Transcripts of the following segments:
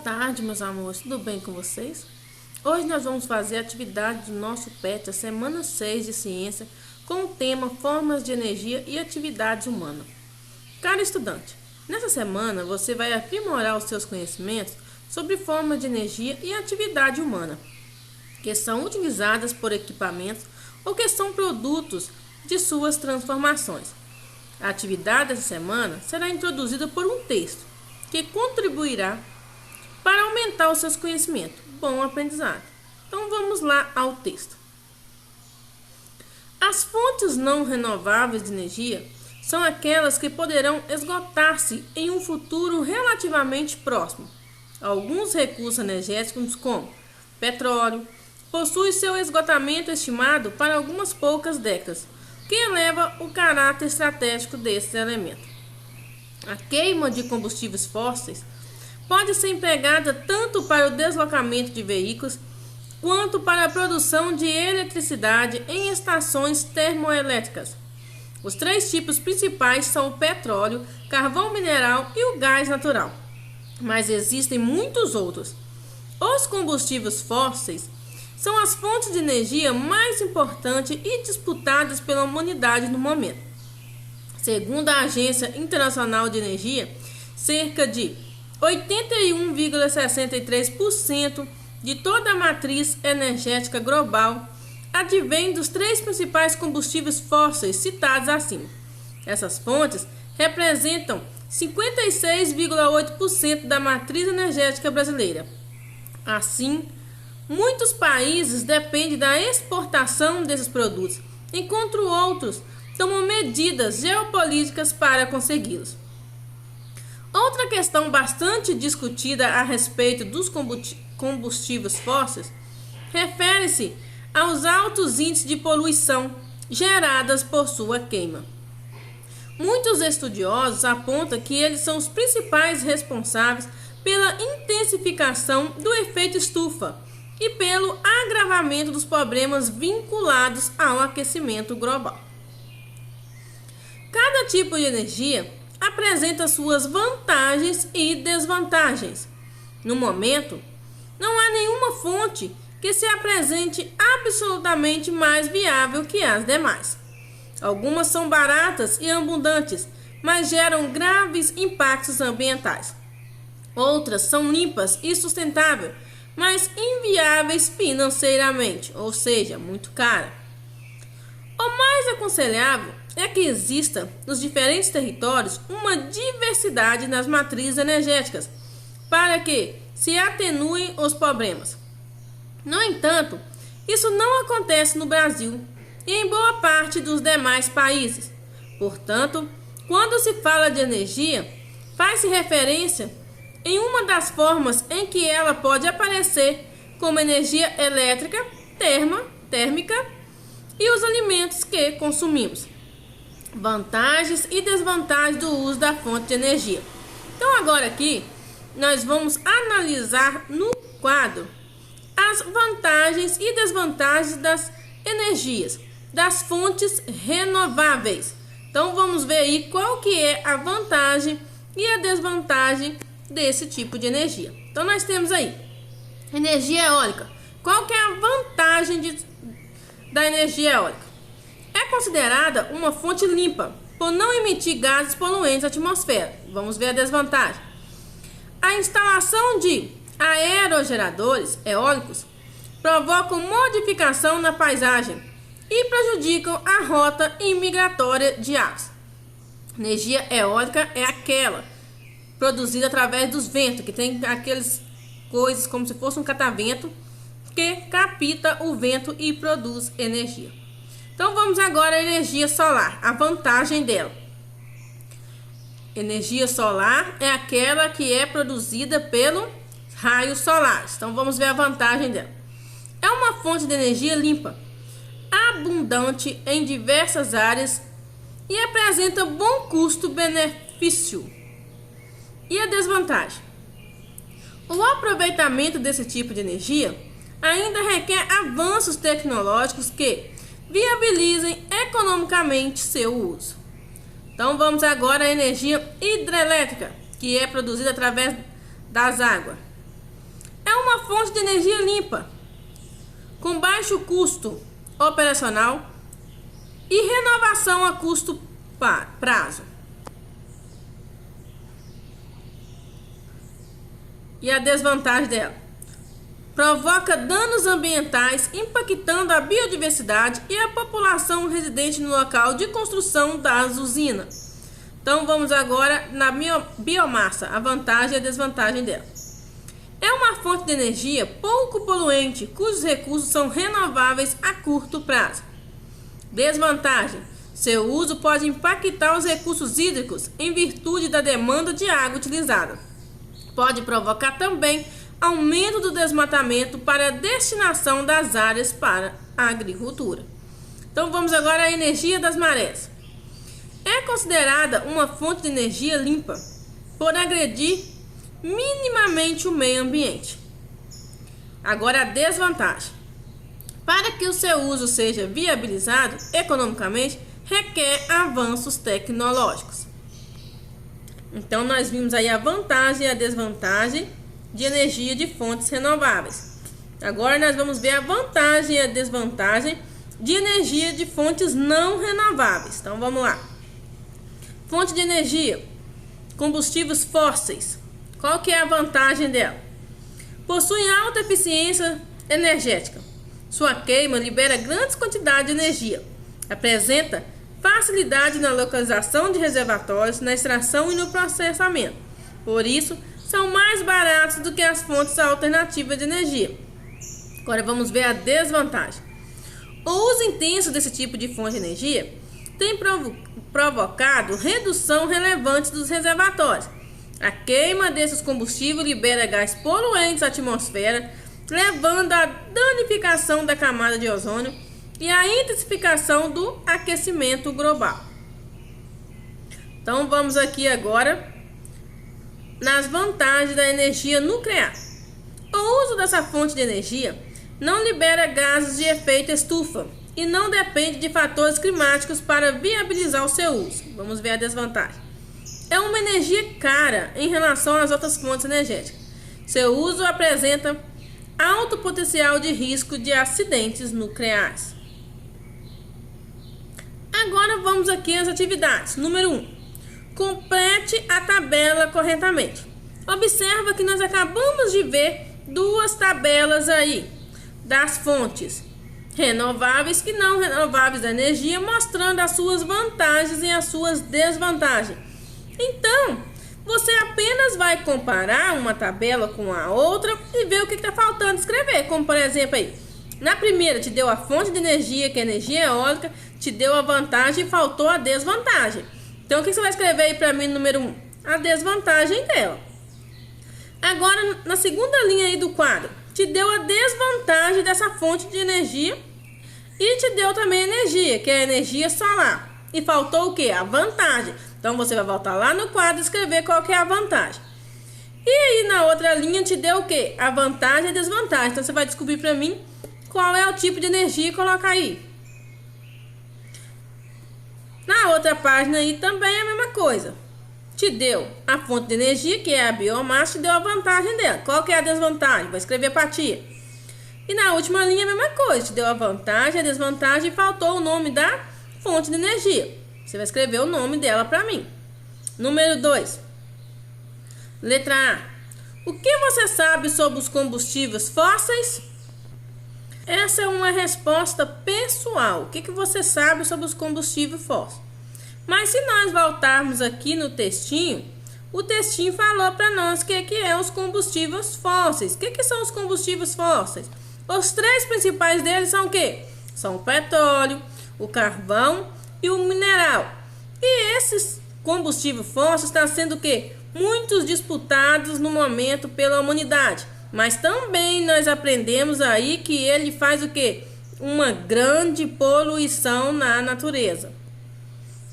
tarde, meus amores, tudo bem com vocês? Hoje nós vamos fazer a atividade do nosso PET, a semana 6 de ciência, com o tema Formas de Energia e Atividades Humanas. Caro estudante, nessa semana você vai aprimorar os seus conhecimentos sobre formas de energia e atividade humana, que são utilizadas por equipamentos ou que são produtos de suas transformações. A atividade dessa semana será introduzida por um texto que contribuirá para aumentar os seus conhecimentos. Bom aprendizado. Então vamos lá ao texto. As fontes não renováveis de energia são aquelas que poderão esgotar-se em um futuro relativamente próximo. Alguns recursos energéticos, como petróleo, possuem seu esgotamento estimado para algumas poucas décadas, que eleva o caráter estratégico desses elementos. A queima de combustíveis fósseis pode ser empregada tanto para o deslocamento de veículos quanto para a produção de eletricidade em estações termoelétricas. Os três tipos principais são o petróleo, carvão mineral e o gás natural, mas existem muitos outros. Os combustíveis fósseis são as fontes de energia mais importantes e disputadas pela humanidade no momento. Segundo a Agência Internacional de Energia, cerca de 81,63% de toda a matriz energética global advém dos três principais combustíveis fósseis citados acima. Essas fontes representam 56,8% da matriz energética brasileira. Assim, muitos países dependem da exportação desses produtos, enquanto outros tomam medidas geopolíticas para consegui-los. Outra questão bastante discutida a respeito dos combustíveis fósseis refere-se aos altos índices de poluição geradas por sua queima. Muitos estudiosos apontam que eles são os principais responsáveis pela intensificação do efeito estufa e pelo agravamento dos problemas vinculados ao aquecimento global. Cada tipo de energia apresenta suas vantagens e desvantagens. No momento, não há nenhuma fonte que se apresente absolutamente mais viável que as demais. Algumas são baratas e abundantes, mas geram graves impactos ambientais. Outras são limpas e sustentáveis, mas inviáveis financeiramente, ou seja, muito cara. O mais aconselhável é que exista nos diferentes territórios uma diversidade nas matrizes energéticas para que se atenuem os problemas. No entanto, isso não acontece no Brasil e em boa parte dos demais países. Portanto, quando se fala de energia, faz-se referência em uma das formas em que ela pode aparecer, como energia elétrica, térmica e os alimentos que consumimos. Vantagens e desvantagens do uso da fonte de energia. Então agora aqui nós vamos analisar no quadro as vantagens e desvantagens das energias, das fontes renováveis. Então vamos ver aí qual que é a vantagem e a desvantagem desse tipo de energia. Então nós temos aí energia eólica. Qual que é a vantagem da energia eólica? É considerada uma fonte limpa, por não emitir gases poluentes à atmosfera. Vamos ver a desvantagem. A instalação de aerogeradores eólicos provocam modificação na paisagem e prejudicam a rota migratória de aves. Energia eólica é aquela produzida através dos ventos, que tem aquelas coisas como se fosse um catavento que capta o vento e produz energia. Então vamos agora à energia solar, a vantagem dela. Energia solar é aquela que é produzida pelo raios solares. Então vamos ver a vantagem dela. É uma fonte de energia limpa, abundante em diversas áreas e apresenta bom custo-benefício. E a desvantagem? O aproveitamento desse tipo de energia ainda requer avanços tecnológicos que viabilizem economicamente seu uso. Então vamos agora à energia hidrelétrica, que é produzida através das águas. uma fonte de energia limpa, com baixo custo operacional e renovação a curto prazo. E a desvantagem dela: provoca danos ambientais, impactando a biodiversidade e a população residente no local de construção das usinas. Então vamos agora na biomassa, a vantagem e a desvantagem dela. É uma fonte de energia pouco poluente, cujos recursos são renováveis a curto prazo. Desvantagem: seu uso pode impactar os recursos hídricos em virtude da demanda de água utilizada. Pode provocar também aumento do desmatamento para a destinação das áreas para a agricultura. Então vamos agora à energia das marés. É considerada uma fonte de energia limpa por agredir minimamente o meio ambiente. Agora a desvantagem: para que o seu uso seja viabilizado economicamente, requer avanços tecnológicos. Então nós vimos aí a vantagem e a desvantagem de energia de fontes renováveis. Agora nós vamos ver a vantagem e a desvantagem de energia de fontes não renováveis. Então vamos lá. Fonte de energia: combustíveis fósseis. Qual que é a vantagem dela? Possui alta eficiência energética. Sua queima libera grandes quantidades de energia. Apresenta facilidade na localização de reservatórios, na extração e no processamento. Por isso, são mais baratos do que as fontes alternativas de energia. Agora vamos ver a desvantagem. O uso intenso desse tipo de fonte de energia tem provocado redução relevante dos reservatórios. A queima desses combustíveis libera gás poluentes à atmosfera, levando à danificação da camada de ozônio e à intensificação do aquecimento global. Então vamos aqui agora nas vantagens da energia nuclear. O uso dessa fonte de energia não libera gases de efeito estufa e não depende de fatores climáticos para viabilizar o seu uso. Vamos ver a desvantagem. É uma energia cara em relação às outras fontes energéticas. Seu uso apresenta alto potencial de risco de acidentes nucleares. Agora vamos aqui às atividades. Número 1. Complete a tabela corretamente. Observa que nós acabamos de ver duas tabelas aí das fontes renováveis e não renováveis da energia, mostrando as suas vantagens e as suas desvantagens. Então, você apenas vai comparar uma tabela com a outra e ver o que está faltando escrever. Como por exemplo aí, na primeira te deu a fonte de energia, que é a energia eólica, te deu a vantagem e faltou a desvantagem. Então o que você vai escrever aí para mim no número 1? A desvantagem dela. Agora na segunda linha aí do quadro, te deu a desvantagem dessa fonte de energia e te deu também a energia, que é a energia solar. E faltou o que? A vantagem. Então você vai voltar lá no quadro e escrever qual que é a vantagem. E aí na outra linha te deu o que? A vantagem e a desvantagem. Então você vai descobrir para mim qual é o tipo de energia e colocar aí. Na outra página aí também é a mesma coisa. Te deu a fonte de energia, que é a biomassa, te deu a vantagem dela. Qual que é a desvantagem? Vai escrever para tia. E na última linha a mesma coisa. Te deu a vantagem, a desvantagem e faltou o nome da fonte de energia. Você vai escrever o nome dela para mim. Número 2. Letra A. O que você sabe sobre os combustíveis fósseis? Essa é uma resposta pessoal. O que você sabe sobre os combustíveis fósseis? Mas se nós voltarmos aqui no textinho, o textinho falou para nós o que é os combustíveis fósseis. O que são os combustíveis fósseis? Os três principais deles são o quê? São o petróleo, o carvão e o mineral. E esses combustíveis fósseis estão sendo o quê? Muitos disputados no momento pela humanidade. Mas também nós aprendemos aí que ele faz o quê? Uma grande poluição na natureza.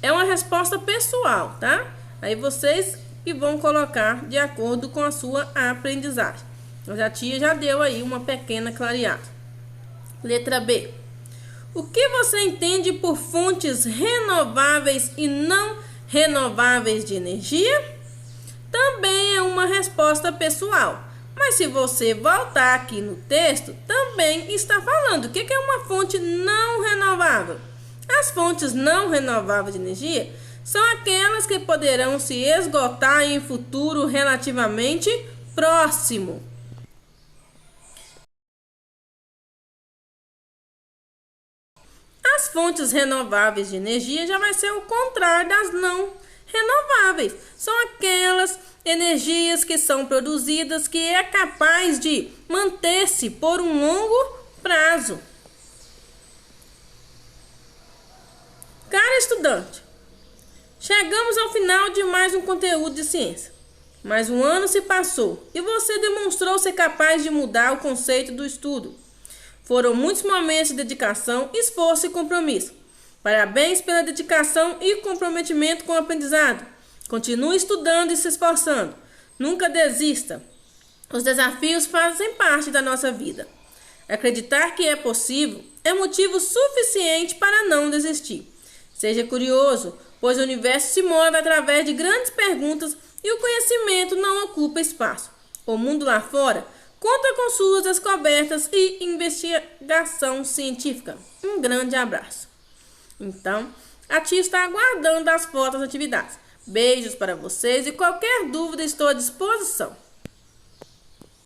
É uma resposta pessoal, tá? Aí vocês que vão colocar de acordo com a sua aprendizagem. Mas a tia já deu aí uma pequena clareada. Letra B. O que você entende por fontes renováveis e não renováveis de energia? Também é uma resposta pessoal. Mas se você voltar aqui no texto, também está falando o que é uma fonte não renovável. As fontes não renováveis de energia são aquelas que poderão se esgotar em futuro relativamente próximo. As fontes renováveis de energia já vai ser o contrário das não renováveis. São aquelas energias que são produzidas que é capaz de manter-se por um longo prazo. Cara estudante, chegamos ao final de mais um conteúdo de ciência. Mais um ano se passou e você demonstrou ser capaz de mudar o conceito do estudo. Foram muitos momentos de dedicação, esforço e compromisso. Parabéns pela dedicação e comprometimento com o aprendizado. Continue estudando e se esforçando. Nunca desista. Os desafios fazem parte da nossa vida. Acreditar que é possível é motivo suficiente para não desistir. Seja curioso, pois o universo se move através de grandes perguntas e o conhecimento não ocupa espaço. O mundo lá fora conta com suas descobertas e investigação científica. Um grande abraço. Então, a tia está aguardando as fotos das atividades. Beijos para vocês e qualquer dúvida estou à disposição.